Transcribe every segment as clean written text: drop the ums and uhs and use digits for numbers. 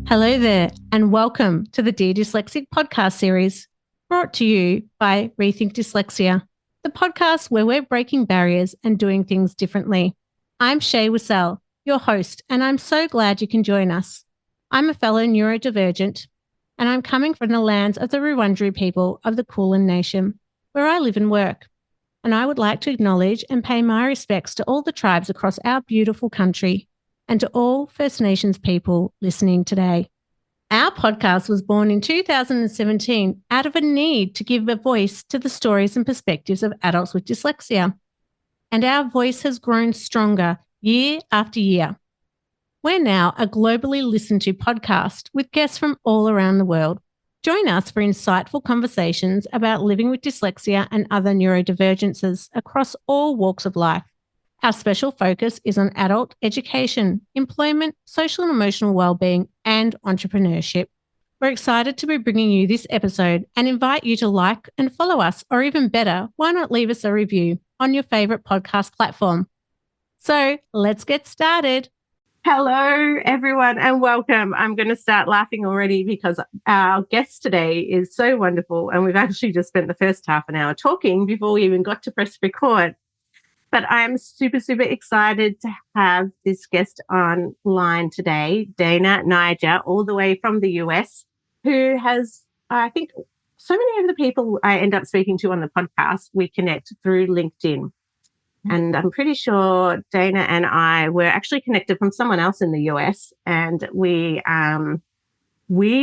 Hello there, and welcome to the Dear Dyslexic Podcast series, brought to you by Rethink Dyslexia, the podcast where we're breaking barriers and doing things differently. I'm Shae Wissell, your host, and I'm so glad you can join us. I'm a fellow neurodivergent, and I'm coming from the lands of the Wurundjeri people of the Kulin Nation, where I live and work. And I would like to acknowledge and pay my respects to all the tribes across our beautiful country, and to all First Nations people listening today. Our podcast was born in 2017 out of a need to give a voice to the stories and perspectives of adults with dyslexia. And our voice has grown stronger year after year. We're now a globally listened to podcast with guests from all around the world. Join us for insightful conversations about living with dyslexia and other neurodivergences across all walks of life. Our special focus is on adult education, employment, social and emotional wellbeing, and entrepreneurship. We're excited to be bringing you this episode and invite you to like and follow us, or even better, why not leave us a review on your favourite podcast platform. So let's get started. Hello, everyone, and welcome. I'm going to start laughing already because our guest today is so wonderful, and we've actually just spent the first half an hour talking before we even got to press record. But I'm super, super excited to have this guest online today, Dana Neiger, all the way from the US, who has, I think, so many of the people I end up speaking to on the podcast, we connect through LinkedIn. And I'm pretty sure Dana and I were actually connected from someone else in the US. And we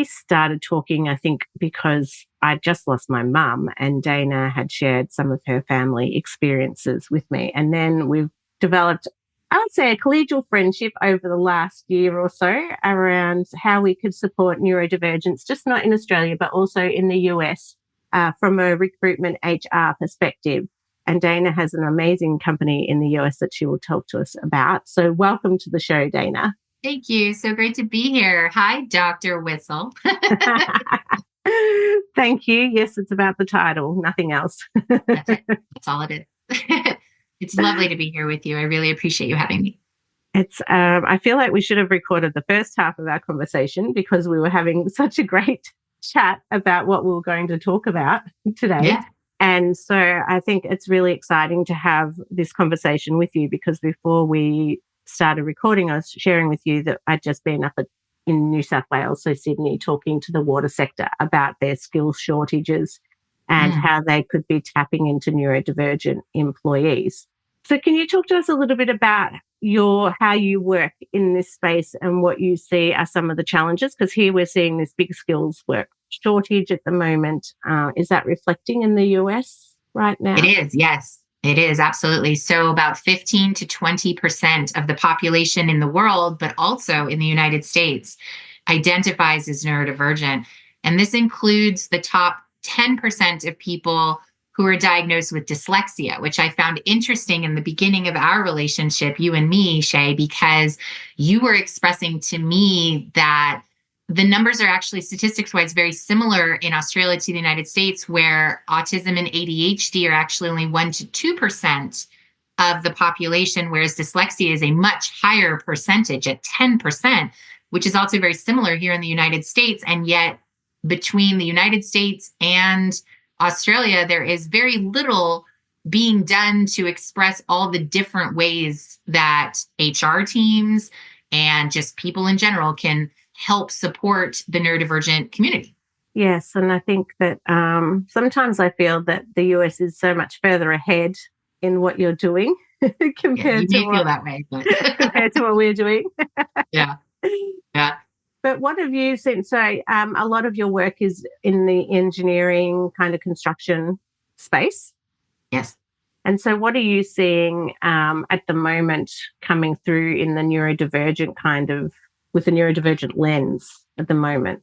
started talking, I think, because I just lost my mum and Dana had shared some of her family experiences with me. And then we've developed, I would say, a collegial friendship over the last year or so around how we could support neurodivergence, just not in Australia, but also in the US from a recruitment HR perspective. And Dana has an amazing company in the US that she will talk to us about. So welcome to the show, Dana. Thank you. So great to be here. Hi, Dr. Wissell. Thank you. Yes, it's about the title, nothing else. That's it. That's all it is. It's lovely to be here with you. I really appreciate you having me. It's. I feel like we should have recorded the first half of our conversation because we were having such a great chat about what we were going to talk about today. Yeah. And so I think it's really exciting to have this conversation with you because before we started recording, I was sharing with you that I'd just been up in New South Wales, so Sydney, talking to the water sector about their skills shortages and how they could be tapping into neurodivergent employees. So can you talk to us a little bit about how you work in this space and what you see are some of the challenges? Because here we're seeing this big skills work shortage at the moment. Is that reflecting in the US right now? It is, yes. It is, absolutely. So about 15 to 20% of the population in the world, but also in the United States, identifies as neurodivergent. And this includes the top 10% of people who are diagnosed with dyslexia, which I found interesting in the beginning of our relationship, you and me, Shae, because you were expressing to me that the numbers are actually statistics-wise very similar in Australia to the United States, where autism and ADHD are actually only 1 to 2% of the population, whereas dyslexia is a much higher percentage at 10%, which is also very similar here in the United States. And yet between the United States and Australia, there is very little being done to express all the different ways that HR teams and just people in general can help support the neurodivergent community. Yes, and I think that sometimes I feel that the US is so much further ahead in what you're doing compared you may feel that way, but compared to what we're doing. Yeah. But what have you seen? So a lot of your work is in the engineering kind of construction space. Yes. And so what are you seeing at the moment coming through in the neurodivergent with the neurodivergent lens at the moment?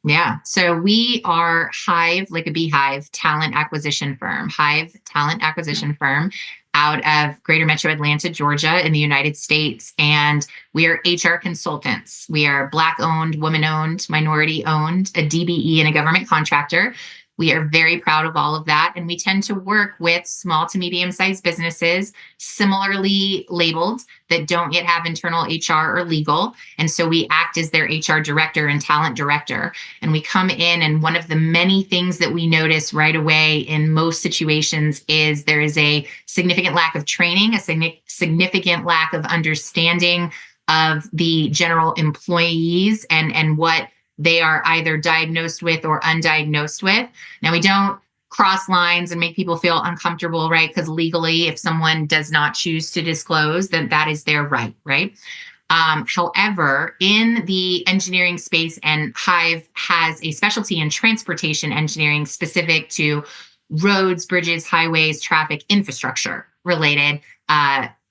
Yeah. So we are HIVE, like a beehive, talent acquisition firm, HIVE Talent Acquisition Firm out of Greater Metro Atlanta, Georgia in the United States. And we are HR consultants. We are Black-owned, woman-owned, minority-owned, a DBE and a government contractor. We are very proud of all of that. And we tend to work with small to medium-sized businesses, similarly labeled, that don't yet have internal HR or legal. And so we act as their HR director and talent director. And we come in, and one of the many things that we notice right away in most situations is there is a significant lack of training, a significant lack of understanding of the general employees and what they are either diagnosed with or undiagnosed with. Now, we don't cross lines and make people feel uncomfortable, right? Because legally, if someone does not choose to disclose, then that is their right, right? However, in the engineering space, and HIVE has a specialty in transportation engineering specific to roads, bridges, highways, traffic, infrastructure related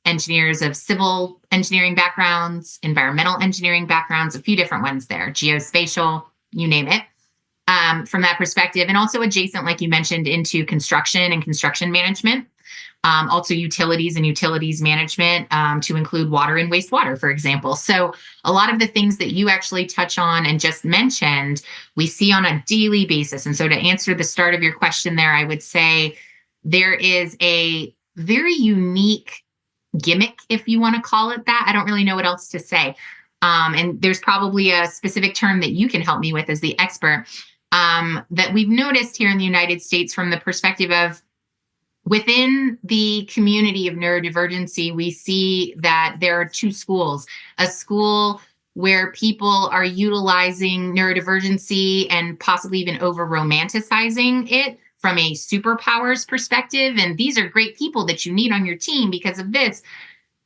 engineers of civil engineering backgrounds, environmental engineering backgrounds, a few different ones there, geospatial, you name it, from that perspective. And also adjacent, like you mentioned, into construction and construction management, also utilities and utilities management, to include water and wastewater, for example. So a lot of the things that you actually touch on and just mentioned, we see on a daily basis. And so to answer the start of your question there, I would say there is a very unique gimmick, if you want to call it that. I don't really know what else to say. And there's probably a specific term that you can help me with as the expert, that we've noticed here in the United States from the perspective of within the community of neurodivergency, we see that there are two schools, a school where people are utilizing neurodivergency and possibly even over romanticizing it from a superpowers perspective. And these are great people that you need on your team because of this.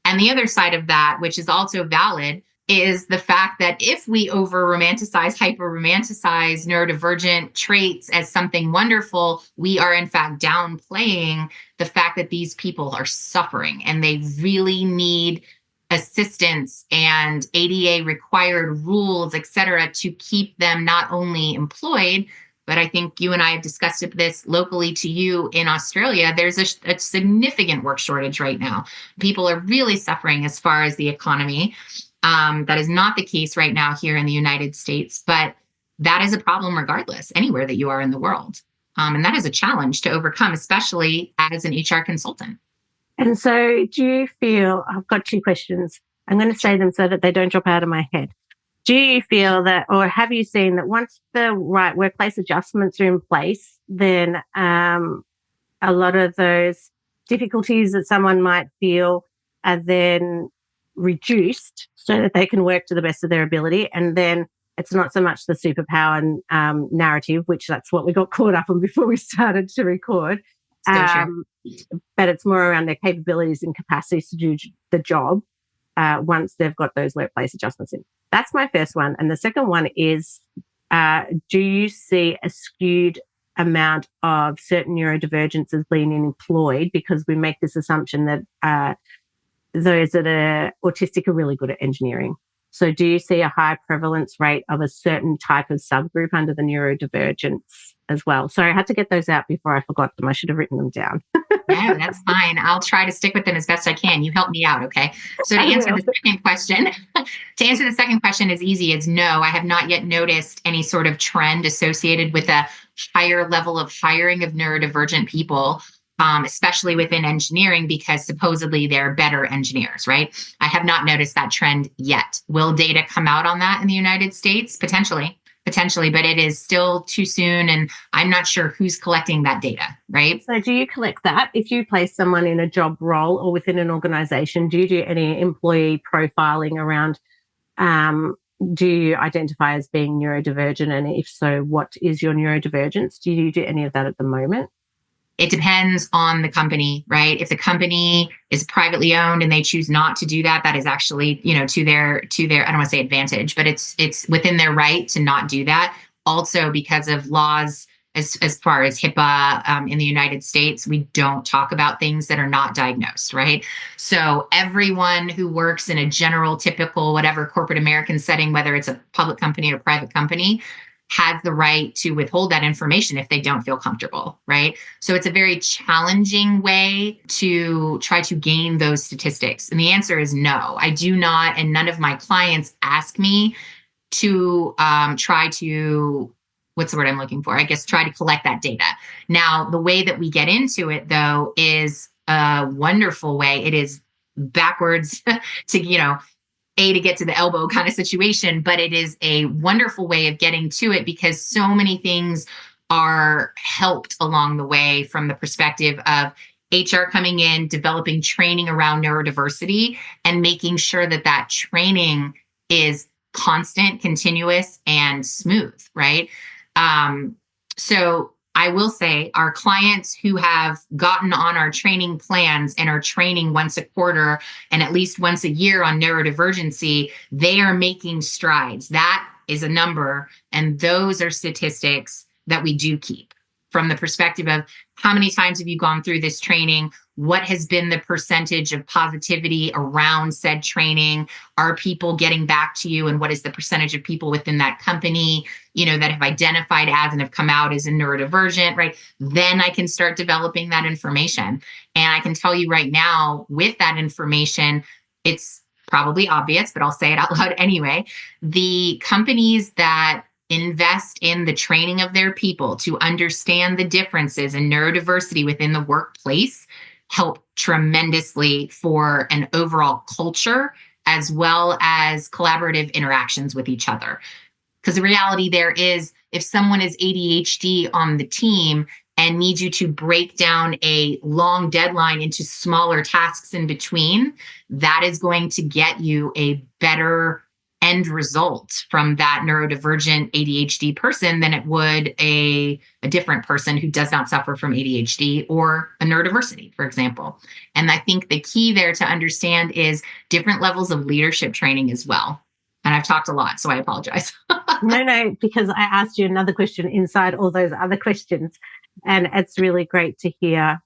And the other side of that, which is also valid, is the fact that if we over romanticize, hyper romanticize neurodivergent traits as something wonderful, we are in fact downplaying the fact that these people are suffering and they really need assistance and ADA required rules, et cetera, to keep them not only employed, but I think you and I have discussed this locally to you in Australia. There's a significant work shortage right now. People are really suffering as far as the economy. That is not the case right now here in the United States, but that is a problem regardless, anywhere that you are in the world. And that is a challenge to overcome, especially as an HR consultant. And so do you feel, I've got two questions. I'm going to say them so that they don't drop out of my head. Do you feel that, or have you seen that once the right workplace adjustments are in place, then a lot of those difficulties that someone might feel are then reduced so that they can work to the best of their ability? And then it's not so much the superpower narrative, which that's what we got caught up on before we started to record. But it's more around their capabilities and capacities to do the job once they've got those workplace adjustments in. That's my first one. And the second one is, do you see a skewed amount of certain neurodivergences being employed? Because we make this assumption that those that are autistic are really good at engineering. So do you see a high prevalence rate of a certain type of subgroup under the neurodivergence as well? Sorry, I had to get those out before I forgot them. I should have written them down. Yeah, that's fine. I'll try to stick with them as best I can. You help me out, okay? So to answer the second question is easy. It's no, I have not yet noticed any sort of trend associated with a higher level of hiring of neurodivergent people, especially within engineering, because supposedly they're better engineers, right? I have not noticed that trend yet. Will data come out on that in the United States? Potentially, but it is still too soon, and I'm not sure who's collecting that data, right? So do you collect that? If you place someone in a job role or within an organization, do you do any employee profiling around, do you identify as being neurodivergent? And if so, what is your neurodivergence? Do you do any of that at the moment? It depends on the company, right? If the company is privately owned and they choose not to do that, that is actually, to their, I don't want to say advantage, but it's within their right to not do that. Also, because of laws as far as HIPAA in the United States, we don't talk about things that are not diagnosed, right? So everyone who works in a general, typical, whatever corporate American setting, whether it's a public company or private company, has the right to withhold that information if they don't feel comfortable, right? So it's a very challenging way to try to gain those statistics. And the answer is no, I do not. And none of my clients ask me to try to what's the word I'm looking for? I guess try to collect that data. Now, the way that we get into it, though, is a wonderful way. It is backwards to, to get to the elbow kind of situation, but it is a wonderful way of getting to it because so many things are helped along the way from the perspective of HR coming in, developing training around neurodiversity, and making sure that that training is constant, continuous, and smooth, right? So I will say our clients who have gotten on our training plans and are training once a quarter and at least once a year on neurodivergency, they are making strides. That is a number, and those are statistics that we do keep from the perspective of how many times have you gone through this training? What has been the percentage of positivity around said training? Are people getting back to you? And what is the percentage of people within that company, that have identified as and have come out as a neurodivergent, right? Then I can start developing that information. And I can tell you right now, with that information, it's probably obvious, but I'll say it out loud anyway. The companies that invest in the training of their people to understand the differences in neurodiversity within the workplace help tremendously for an overall culture as well as collaborative interactions with each other. Because the reality there is, if someone is ADHD on the team and needs you to break down a long deadline into smaller tasks in between, that is going to get you a better end result from that neurodivergent ADHD person than it would a different person who does not suffer from ADHD or a neurodiversity, for example. And I think the key there to understand is different levels of leadership training as well. And I've talked a lot, so I apologize. No, because I asked you another question inside all those other questions. And it's really great to hear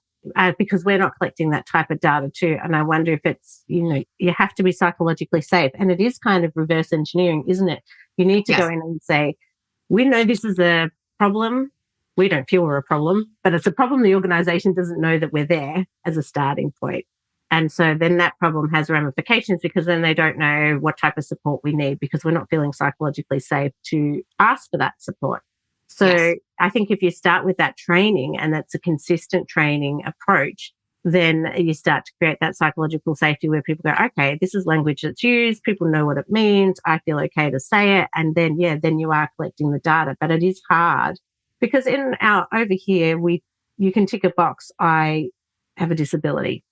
because we're not collecting that type of data too. And I wonder if it's, you have to be psychologically safe. And it is kind of reverse engineering, isn't it? You need to go in and say, we know this is a problem. We don't feel we're a problem, but it's a problem the organization doesn't know that we're there as a starting point. And so then that problem has ramifications because then they don't know what type of support we need because we're not feeling psychologically safe to ask for that support. So I think if you start with that training and that's a consistent training approach, then you start to create that psychological safety where people go, okay, this is language that's used. People know what it means. I feel okay to say it. And then, then you are collecting the data. But it is hard because over here, you can tick a box. I have a disability.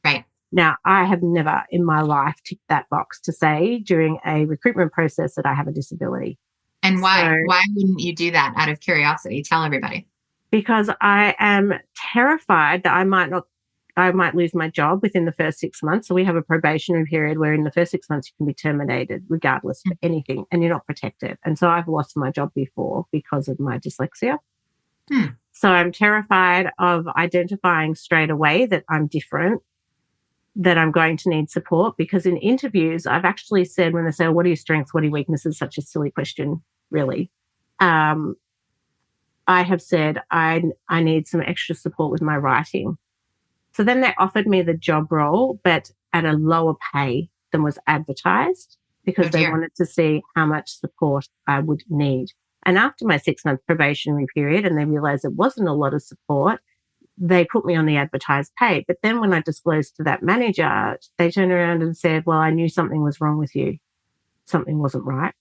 Right. Now, I have never in my life ticked that box to say during a recruitment process that I have a disability. And why? So, why wouldn't you do that out of curiosity? Tell everybody. Because I am terrified that I might lose my job within the first 6 months. So we have a probationary period where in the first 6 months you can be terminated regardless of anything and you're not protected. And so I've lost my job before because of my dyslexia. So I'm terrified of identifying straight away that I'm different, that I'm going to need support, because in interviews, I've actually said when they say, what are your strengths, what are your weaknesses? Such a silly question, really. I have said I need some extra support with my writing. So then they offered me the job role, but at a lower pay than was advertised because they wanted to see how much support I would need. And after my 6-month probationary period, and they realized it wasn't a lot of support, they put me on the advertised pay. But then when I disclosed to that manager, they turned around and said, well, I knew something was wrong with you. Something wasn't right.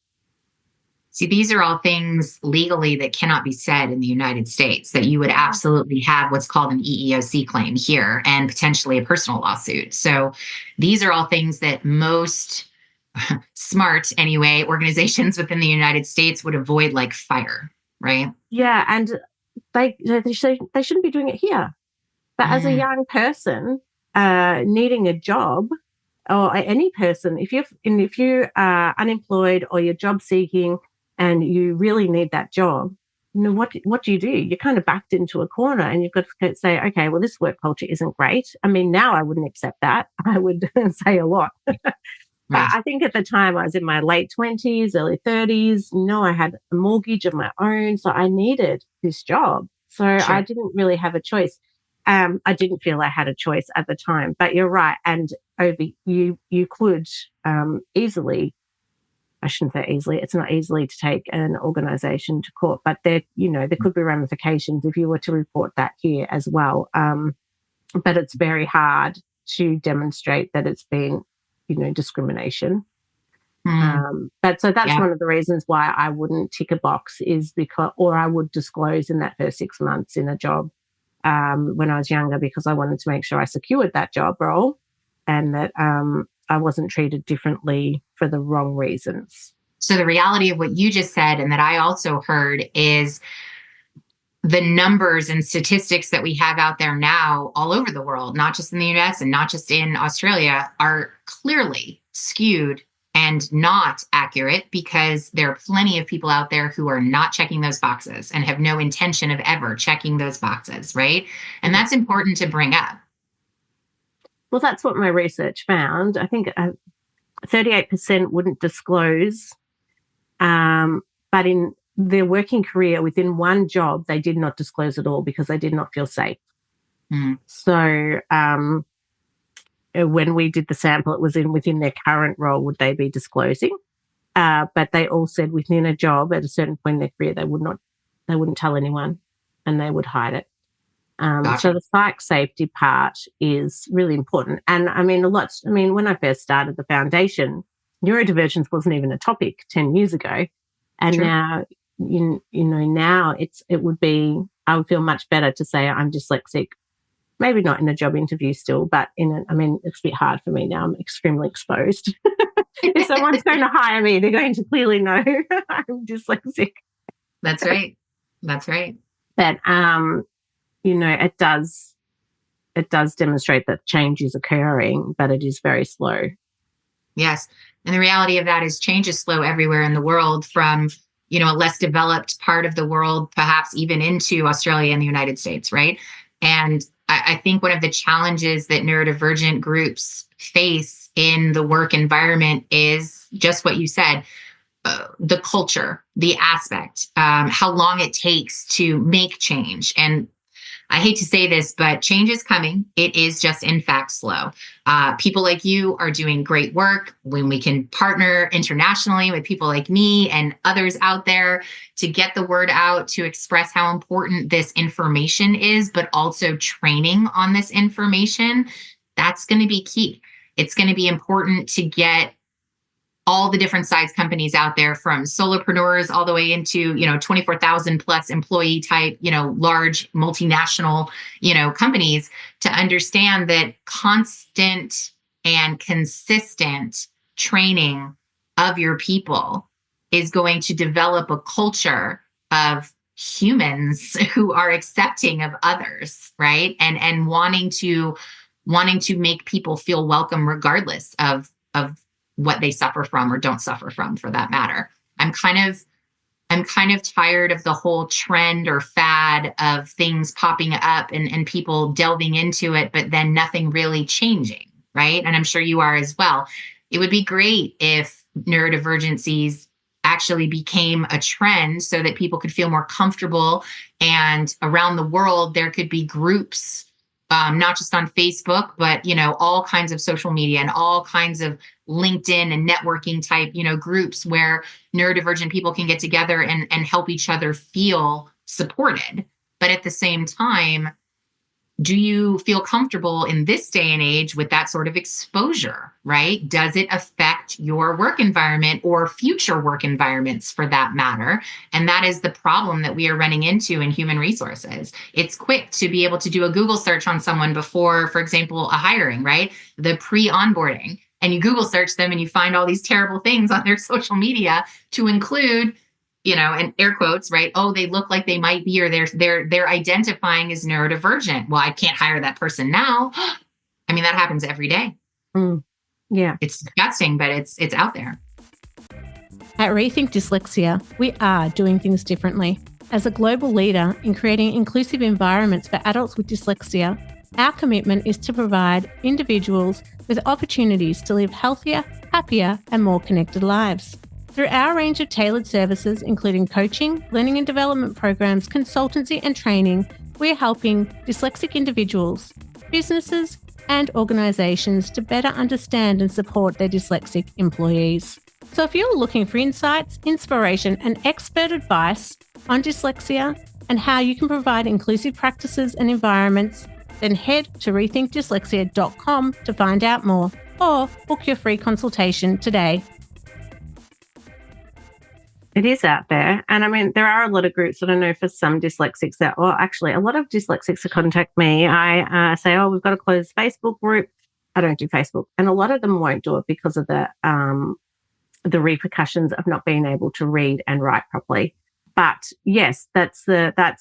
See, these are all things legally that cannot be said in the United States, that you would absolutely have what's called an EEOC claim here and potentially a personal lawsuit. So these are all things that most smart, anyway, organizations within the United States would avoid like fire, right? Yeah, and they shouldn't be doing it here. But as a young person needing a job, or any person, if you are unemployed or you're job seeking and you really need that job, what do? You're kind of backed into a corner and you've got to say, okay, well, this work culture isn't great. I mean, now I wouldn't accept that. I would say a lot. But I think at the time I was in my late 20s, early 30s. I had a mortgage of my own, so I needed this job. So I didn't really have a choice. I didn't feel I had a choice at the time. But you're right. And you could easily I shouldn't say easily, it's not easily to take an organisation to court, but there could be ramifications if you were to report that here as well. But it's very hard to demonstrate that it's been, discrimination. But so that's one of the reasons why I wouldn't tick a box or I would disclose in that first 6 months in a job when I was younger, because I wanted to make sure I secured that job role and that I wasn't treated differently for the wrong reasons. So the reality of what you just said, and that I also heard, is the numbers and statistics that we have out there now all over the world, not just in the US and not just in Australia, are clearly skewed and not accurate, because there are plenty of people out there who are not checking those boxes and have no intention of ever checking those boxes, right? And that's important to bring up. Well, that's what my research found. I think 38% wouldn't disclose, but in their working career within one job, they did not disclose at all because they did not feel safe. So when we did the sample, it was within their current role, would they be disclosing? But they all said within a job at a certain point in their career, they wouldn't tell anyone and they would hide it. Gotcha. So the psych safety part is really important. And when I first started the foundation, neurodivergence wasn't even a topic 10 years ago. And True. now, now I would feel much better to say I'm dyslexic, maybe not in a job interview still, but it's a bit hard for me now. I'm extremely exposed. If someone's going to hire me, they're going to clearly know I'm dyslexic. That's right. That's right. But, it does demonstrate that change is occurring, but it is very slow. Yes. And the reality of that is change is slow everywhere in the world, from, a less developed part of the world, perhaps even into Australia and the United States, right? And I think one of the challenges that neurodivergent groups face in the work environment is just what you said, the culture, the aspect, how long it takes to make change. And I hate to say this, but change is coming. It is just, in fact, slow. People like you are doing great work. When we can partner internationally with people like me and others out there to get the word out, to express how important this information is, but also training on this information, that's going to be key. It's going to be important to get all the different size companies out there, from solopreneurs all the way into, 24,000 plus employee type, large multinational, companies, to understand that constant and consistent training of your people is going to develop a culture of humans who are accepting of others, right? And wanting to make people feel welcome regardless of what they suffer from or don't suffer from, for that matter. I'm kind of tired of the whole trend or fad of things popping up and people delving into it, but then nothing really changing, right? And I'm sure you are as well. It would be great if neurodivergencies actually became a trend so that people could feel more comfortable, and around the world there could be groups, not just on Facebook, but, all kinds of social media and all kinds of LinkedIn and networking type, groups where neurodivergent people can get together and help each other feel supported. But at the same time, do you feel comfortable in this day and age with that sort of exposure, right? Does it affect your work environment or future work environments, for that matter? And that is the problem that we are running into in human resources. It's quick to be able to do a Google search on someone before, for example, a hiring, right? The pre-onboarding. And you Google search them and you find all these terrible things on their social media, to include, and air quotes, right? Oh, they look like they might be, or they're identifying as neurodivergent. Well, I can't hire that person now. I mean, that happens every day. Yeah. It's disgusting, but it's out there. At Rethink Dyslexia, we are doing things differently. As a global leader in creating inclusive environments for adults with dyslexia, our commitment is to provide individuals with opportunities to live healthier, happier, and more connected lives. Through our range of tailored services, including coaching, learning and development programs, consultancy, and training, we're helping dyslexic individuals, businesses, and organisations to better understand and support their dyslexic employees. So if you're looking for insights, inspiration, and expert advice on dyslexia and how you can provide inclusive practices and environments, then head to rethinkdyslexia.com to find out more or book your free consultation today. It is out there. And I mean, there are a lot of groups that I know for some dyslexics that, well, actually, a lot of dyslexics that contact me, I say, oh, we've got a closed Facebook group. I don't do Facebook. And a lot of them won't do it because of the repercussions of not being able to read and write properly. But yes, that's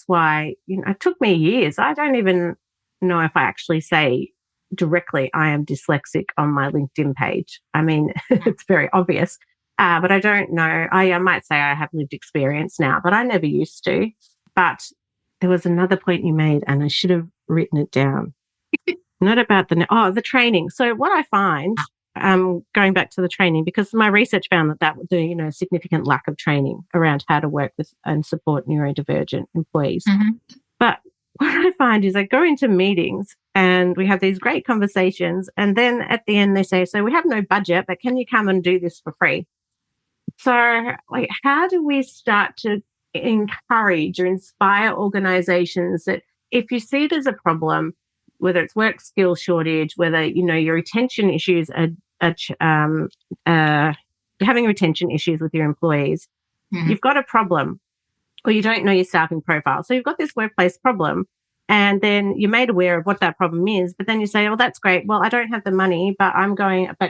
why, it took me years. I don't even know if I actually say directly I am dyslexic on my LinkedIn page. I mean, it's very obvious, but I don't know. I might say I have lived experience now, but I never used to. But there was another point you made, and I should have written it down. Not about the training. So what I find, going back to the training, because my research found that would do, significant lack of training around how to work with and support neurodivergent employees. Mm-hmm. But what I find is I go into meetings and we have these great conversations, and then at the end they say, so we have no budget, but can you come and do this for free? So how do we start to encourage or inspire organizations that if you see there's a problem, whether it's work skill shortage, whether, your retention issues you're having retention issues with your employees, mm-hmm. you've got a problem, or you don't know your staffing profile. So you've got this workplace problem, and then you're made aware of what that problem is, but then you say, oh, that's great. Well, I don't have the money, but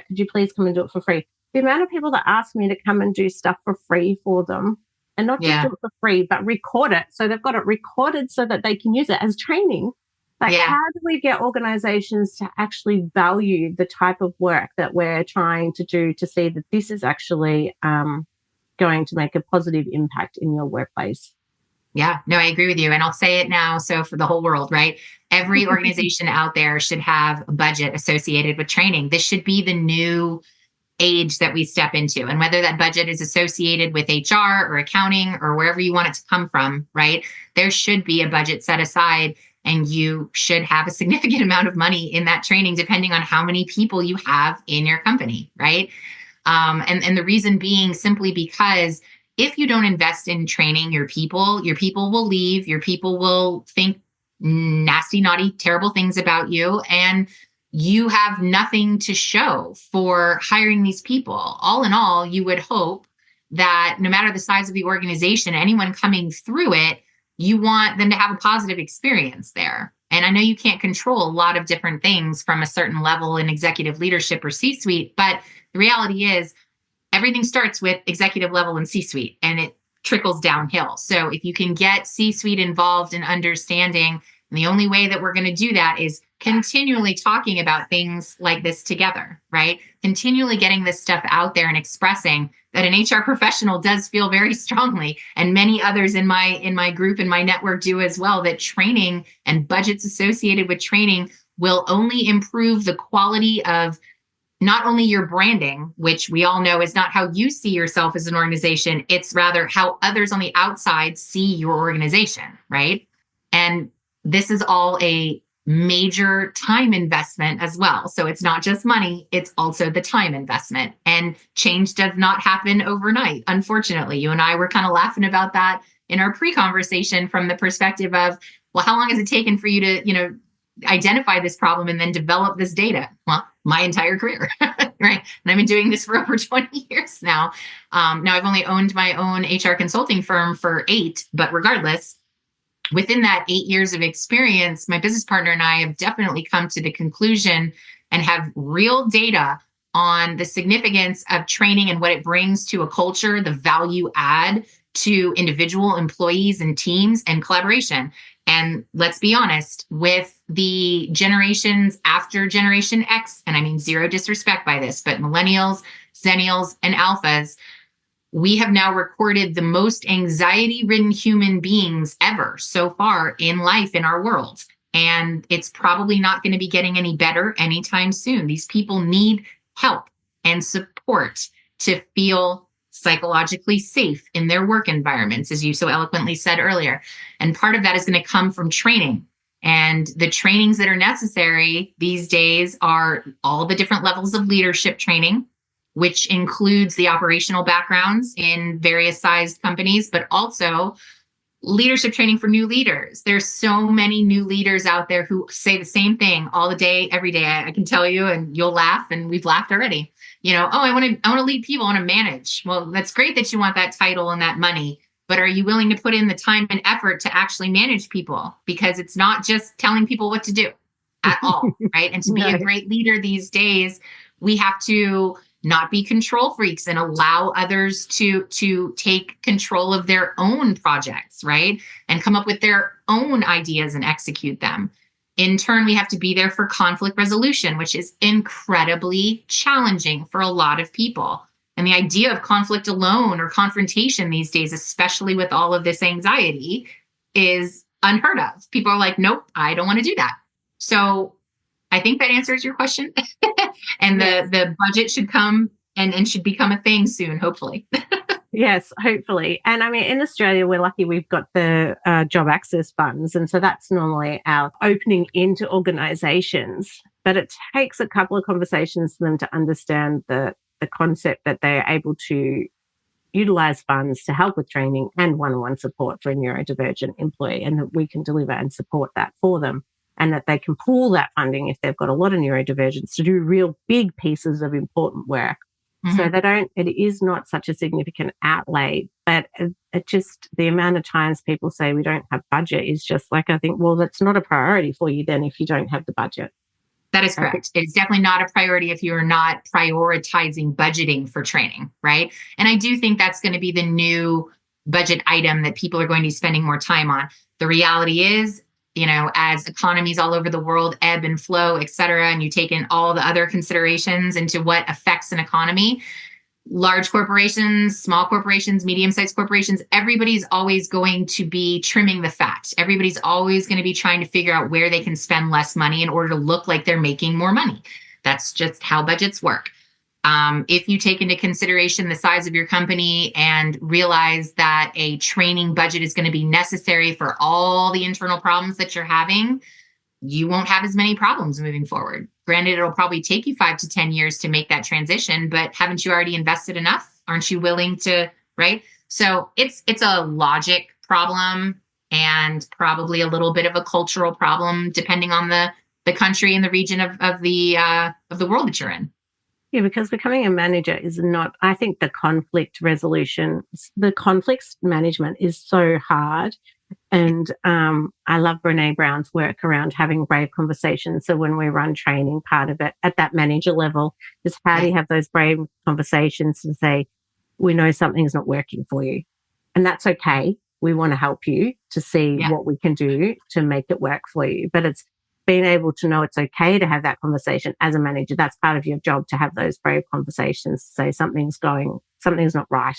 could you please come and do it for free? The amount of people that ask me to come and do stuff for free for them, and not just do it for free, but record it. So they've got it recorded so that they can use it as training. How do we get organizations to actually value the type of work that we're trying to do to see that this is actually going to make a positive impact in your workplace? Yeah, no, I agree with you. And I'll say it now. So for the whole world, right? Every organization out there should have a budget associated with training. This should be the new age that we step into. And whether that budget is associated with HR or accounting or wherever you want it to come from, right? There should be a budget set aside. And you should have a significant amount of money in that training, depending on how many people you have in your company, right? And the reason being simply because if you don't invest in training your people will leave, your people will think nasty, naughty, terrible things about you, and you have nothing to show for hiring these people. All in all, you would hope that no matter the size of the organization, anyone coming through it, you want them to have a positive experience there. And I know you can't control a lot of different things from a certain level in executive leadership or C-suite, but the reality is everything starts with executive level and C-suite, and it trickles downhill. So if you can get C-suite involved in understanding, and the only way that we're going to do that is continually talking about things like this together, right? Continually getting this stuff out there and expressing that an HR professional does feel very strongly, and many others in my group and my network do as well, that training and budgets associated with training will only improve the quality of not only your branding, which we all know is not how you see yourself as an organization, it's rather how others on the outside see your organization, right? And this is all a major time investment as well. So it's not just money, it's also the time investment. And change does not happen overnight. Unfortunately, you and I were kind of laughing about that in our pre-conversation from the perspective of, well, how long has it taken for you to, identify this problem and then develop this data? Well, my entire career, right? And I've been doing this for over 20 years now. Now I've only owned my own HR consulting firm for 8, but regardless, within that 8 years of experience, my business partner and I have definitely come to the conclusion and have real data on the significance of training and what it brings to a culture, the value add to individual employees and teams and collaboration. And let's be honest, with the generations after Generation X, and I mean zero disrespect by this, but millennials, zennials, and alphas, we have now recorded the most anxiety-ridden human beings ever so far in life in our world. And it's probably not going to be getting any better anytime soon. These people need help and support to feel psychologically safe in their work environments, as you so eloquently said earlier. And part of that is going to come from training. And the trainings that are necessary these days are all the different levels of leadership training, which includes the operational backgrounds in various sized companies, but also leadership training for new leaders. There's so many new leaders out there who say the same thing all the day, every day. I can tell you, and you'll laugh, and we've laughed already. I want to lead people, I want to manage. Well, that's great that you want that title and that money, but are you willing to put in the time and effort to actually manage people? Because it's not just telling people what to do at all, right? And to be a great leader these days, we have to not be control freaks and allow others to take control of their own projects, right? And come up with their own ideas and execute them. In turn, we have to be there for conflict resolution, which is incredibly challenging for a lot of people. And the idea of conflict alone or confrontation these days, especially with all of this anxiety, is unheard of. People are like, nope, I don't want to do that. So I think that answers your question. And the budget should come and should become a thing soon, hopefully. Yes, hopefully. And I mean, in Australia, we're lucky we've got the job access funds. And so that's normally our opening into organizations. But it takes a couple of conversations for them to understand the concept that they're able to utilize funds to help with training and one-on-one support for a neurodivergent employee, and that we can deliver and support that for them. And that they can pool that funding if they've got a lot of neurodivergence to do real big pieces of important work. Mm-hmm. So it is not such a significant outlay, but it just, the amount of times people say we don't have budget is just like, I think, well, that's not a priority for you then if you don't have the budget. That is correct. It's definitely not a priority if you're not prioritizing budgeting for training, right? And I do think that's going to be the new budget item that people are going to be spending more time on. The reality is, as economies all over the world ebb and flow, et cetera, and you take in all the other considerations into what affects an economy, large corporations, small corporations, medium-sized corporations, everybody's always going to be trimming the fat. Everybody's always going to be trying to figure out where they can spend less money in order to look like they're making more money. That's just how budgets work. If you take into consideration the size of your company and realize that a training budget is going to be necessary for all the internal problems that you're having, you won't have as many problems moving forward. Granted, it'll probably take you 5 to 10 years to make that transition, but haven't you already invested enough? Aren't you willing to, right? So it's a logic problem and probably a little bit of a cultural problem, depending on the country and the region of the world that you're in. Yeah, because becoming a manager is not, I think the conflict management is so hard. And I love Brene Brown's work around having brave conversations. So when we run training, part of it at that manager level is how do you have those brave conversations to say, we know something's not working for you. And that's okay. We want to help you to see what we can do to make it work for you. But it's being able to know it's okay to have that conversation as a manager. That's part of your job, to have those brave conversations, say something's not right.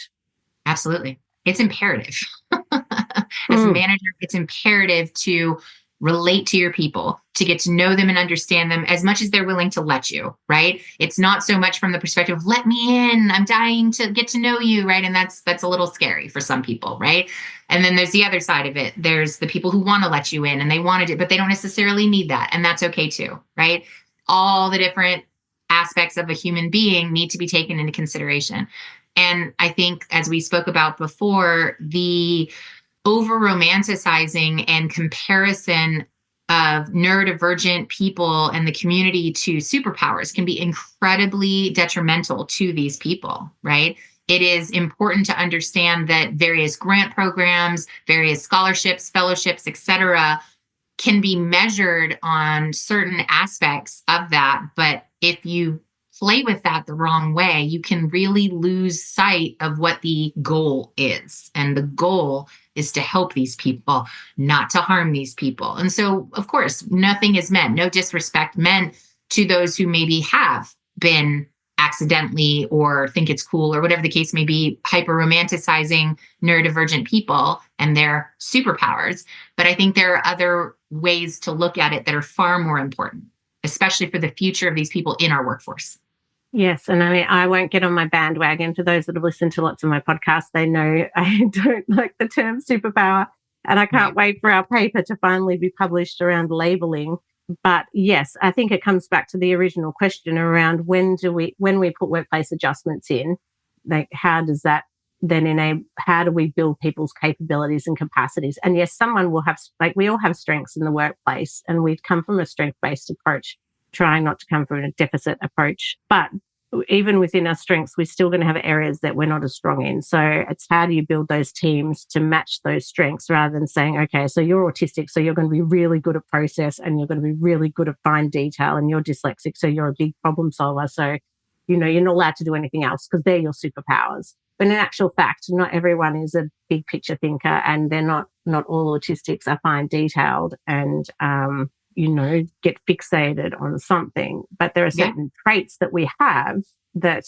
Absolutely. It's imperative. As a manager, it's imperative to relate to your people, to get to know them and understand them as much as they're willing to let you, right? It's not so much from the perspective of, let me in, I'm dying to get to know you, right? And that's a little scary for some people, right? And then there's the other side of it. There's the people who want to let you in and they want to do, but they don't necessarily need that. And that's okay too, right? All the different aspects of a human being need to be taken into consideration. And I think, as we spoke about before, the over-romanticizing and comparison of neurodivergent people and the community to superpowers can be incredibly detrimental to these people, right? It is important to understand that various grant programs, various scholarships, fellowships, et cetera, can be measured on certain aspects of that. But if you play with that the wrong way, you can really lose sight of what the goal is. And the goal is to help these people, not to harm these people. And so, of course, nothing is meant, no disrespect meant to those who maybe have been accidentally or think it's cool or whatever the case may be, hyper romanticizing neurodivergent people and their superpowers. But I think there are other ways to look at it that are far more important, especially for the future of these people in our workforce. Yes. And I mean, I won't get on my bandwagon. For those that have listened to lots of my podcasts, they know I don't like the term superpower. And I can't wait for our paper to finally be published around labeling But yes, I think it comes back to the original question around when we put workplace adjustments in, like how does that then enable, how do we build people's capabilities and capacities? And yes, someone will have, like we all have strengths in the workplace, and we come from a strength-based approach, trying not to come from a deficit approach. But even within our strengths, we're still going to have areas that we're not as strong in. So it's how do you build those teams to match those strengths rather than saying, okay, so you're autistic, so you're going to be really good at process and you're going to be really good at fine detail, and you're dyslexic, so you're a big problem solver. So, you're not allowed to do anything else because they're your superpowers. But in actual fact, not everyone is a big picture thinker, and they're not all autistics are fine detailed and, get fixated on something. But there are certain traits that we have that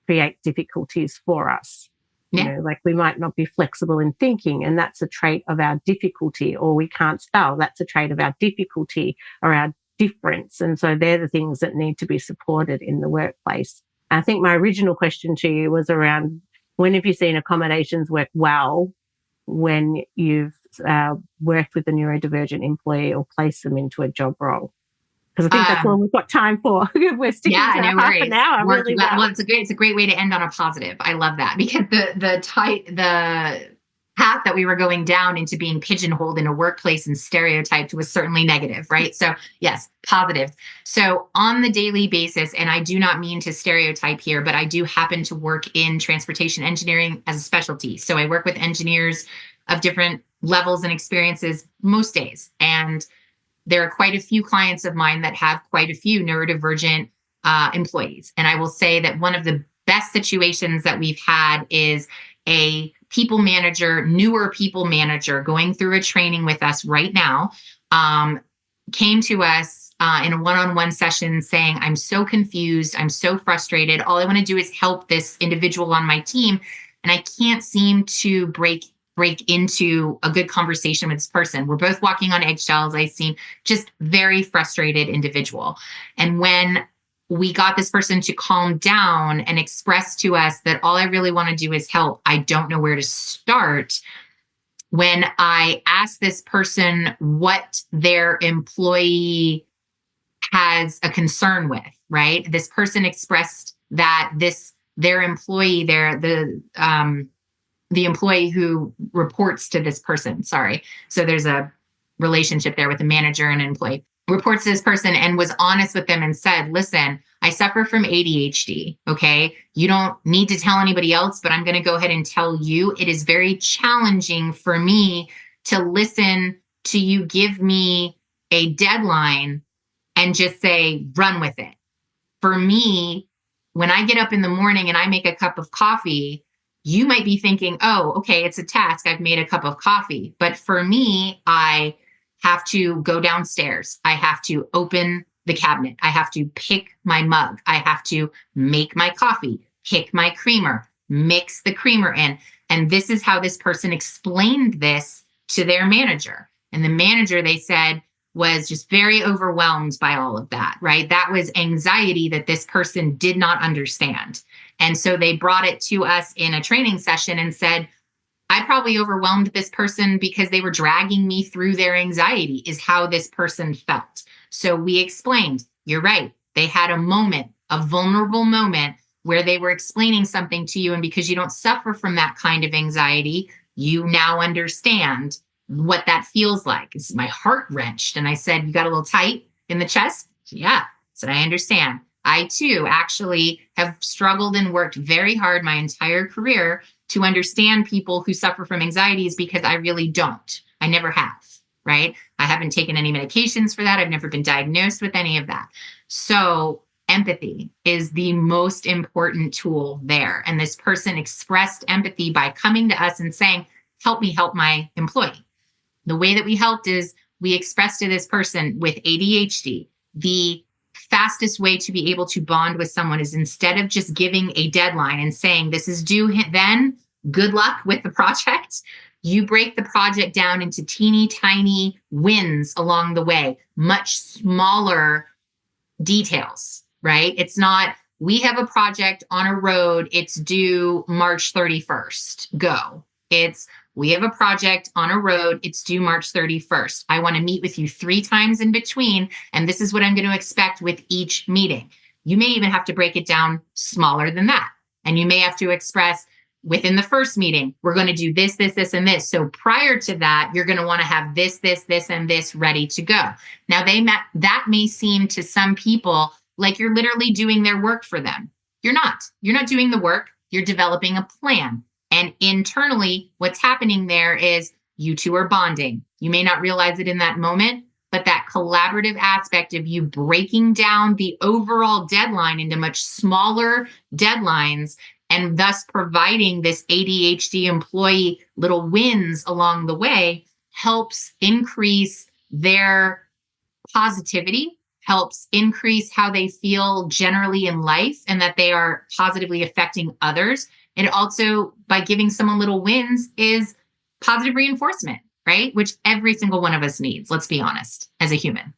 create difficulties for us. Yeah. Like we might not be flexible in thinking, and that's a trait of our difficulty, or we can't spell. That's a trait of our difficulty or our difference. And so they're the things that need to be supported in the workplace. I think my original question to you was around, when have you seen accommodations work well when you've worked with a neurodivergent employee or placed them into a job role? Because I think that's all we've got time for. We're sticking to half an hour. Really well. Well, it's a great way to end on a positive. I love that, because the path that we were going down into being pigeonholed in a workplace and stereotyped was certainly negative, right? So yes, positive. So on the daily basis, and I do not mean to stereotype here, but I do happen to work in transportation engineering as a specialty. So I work with engineers of different levels and experiences most days. And there are quite a few clients of mine that have quite a few neurodivergent employees. And I will say that one of the best situations that we've had is a newer people manager going through a training with us right now, came to us in a one-on-one session saying, I'm so confused. I'm so frustrated. All I want to do is help this individual on my team. And I can't seem to break into a good conversation with this person. We're both walking on eggshells. I seem just very frustrated individual. And when we got this person to calm down and express to us that all I really want to do is help, I don't know where to start. When I asked this person what their employee has a concern with, right? This person expressed that their employee, the employee who reports to this person, so there's a relationship there with a manager and an employee, reports to this person and was honest with them and said, listen, I suffer from ADHD. Okay. You don't need to tell anybody else, but I'm going to go ahead and tell you, it is very challenging for me to listen to you give me a deadline and just say, run with it. For me, when I get up in the morning and I make a cup of coffee, you might be thinking, oh, okay, it's a task. I've made a cup of coffee. But for me, I have to go downstairs. I have to open the cabinet. I have to pick my mug. I have to make my coffee, pick my creamer, mix the creamer in. And this is how this person explained this to their manager. And the manager, they said, was just very overwhelmed by all of that, right? That was anxiety that this person did not understand. And so they brought it to us in a training session and said, I probably overwhelmed this person because they were dragging me through their anxiety, is how this person felt. So we explained, you're right. They had a moment, a vulnerable moment where they were explaining something to you. And because you don't suffer from that kind of anxiety, you now understand what that feels like. It's my heart wrenched. And I said, you got a little tight in the chest? Yeah. I said, I understand. I too actually have struggled and worked very hard my entire career to understand people who suffer from anxieties, because I really don't. I never have, right? I haven't taken any medications for that. I've never been diagnosed with any of that. So empathy is the most important tool there. And this person expressed empathy by coming to us and saying, help me help my employee. The way that we helped is we expressed to this person with ADHD, the fastest way to be able to bond with someone is, instead of just giving a deadline and saying this is due then, good luck with the project, you break the project down into teeny tiny wins along the way, much smaller details, right? It's not, we have a project on a road, it's due March 31st, go. It's, we have a project on a road. It's due March 31st. I want to meet with you 3 times in between. And this is what I'm going to expect with each meeting. You may even have to break it down smaller than that. And you may have to express within the first meeting, we're going to do this, this, this, and this. So prior to that, you're going to want to have this, this, this, and this ready to go. Now, that may seem to some people like you're literally doing their work for them. You're not. You're not doing the work. You're developing a plan. And internally, what's happening there is you two are bonding. You may not realize it in that moment, but that collaborative aspect of you breaking down the overall deadline into much smaller deadlines and thus providing this ADHD employee little wins along the way helps increase their positivity, helps increase how they feel generally in life and that they are positively affecting others. And also, by giving someone little wins is positive reinforcement, right? Which every single one of us needs, let's be honest, as a human.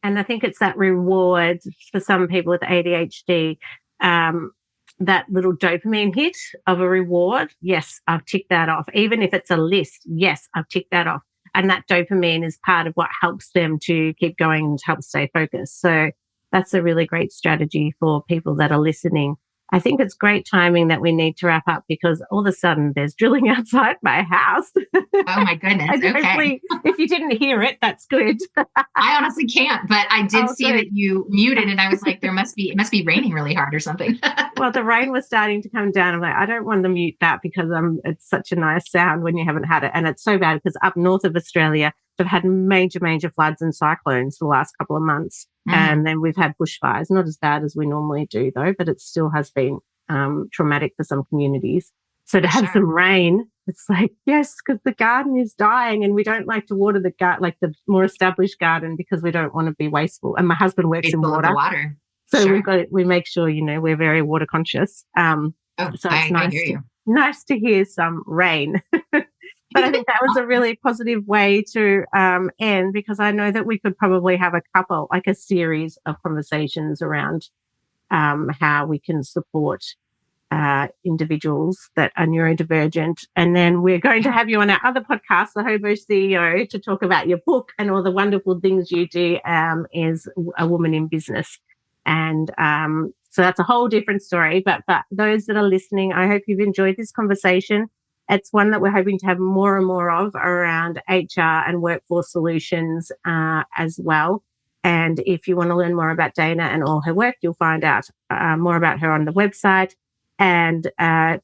And I think it's that reward for some people with ADHD, that little dopamine hit of a reward. Yes, I've ticked that off. Even if it's a list, yes, I've ticked that off. And that dopamine is part of what helps them to keep going and help stay focused. So that's a really great strategy for people that are listening. I think it's great timing that we need to wrap up because all of a sudden there's drilling outside my house. Oh my goodness. Okay. If you didn't hear it, that's good. I honestly can't, but I did see that you muted and I was like, it must be raining really hard or something. Well, the rain was starting to come down. I'm like, I don't want to mute that because it's such a nice sound when you haven't had it. And it's so bad because up north of Australia, they've had major floods and cyclones for the last couple of months. And then we've had bushfires, not as bad as we normally do though, but it still has been traumatic for some communities. So to have some rain, it's like, yes, because the garden is dying and we don't like to water the garden, like the more established garden, because we don't want to be wasteful. And my husband works in water. So we make sure, we're very water conscious. So it's nice to hear some rain. But I think that was a really positive way to end because I know that we could probably have a series of conversations around how we can support individuals that are neurodivergent. And then we're going to have you on our other podcast, The Hobo CEO, to talk about your book and all the wonderful things you do as a woman in business. And so that's a whole different story. But for those that are listening, I hope you've enjoyed this conversation. It's one that we're hoping to have more and more of around HR and workforce solutions as well. And if you want to learn more about Dana and all her work, you'll find out more about her on the website. And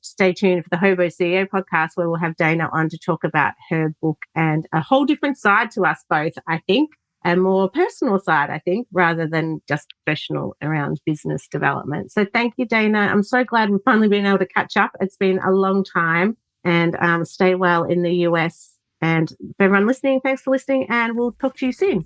stay tuned for the Hobo CEO podcast, where we'll have Dana on to talk about her book and a whole different side to us both, I think, a more personal side, I think, rather than just professional around business development. So thank you, Dana. I'm so glad we've finally been able to catch up. It's been a long time. And stay well in the US. And for everyone listening, thanks for listening, and we'll talk to you soon.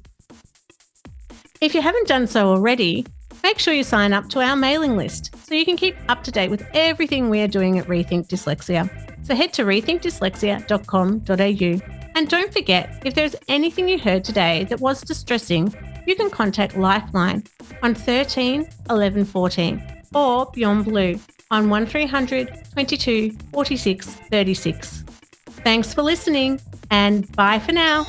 If you haven't done so already, make sure you sign up to our mailing list so you can keep up to date with everything we are doing at Rethink Dyslexia. So head to rethinkdyslexia.com.au. And don't forget, if there's anything you heard today that was distressing, you can contact Lifeline on 13 11 14 or BeyondBlue on 1300 22 46 36. Thanks for listening and bye for now.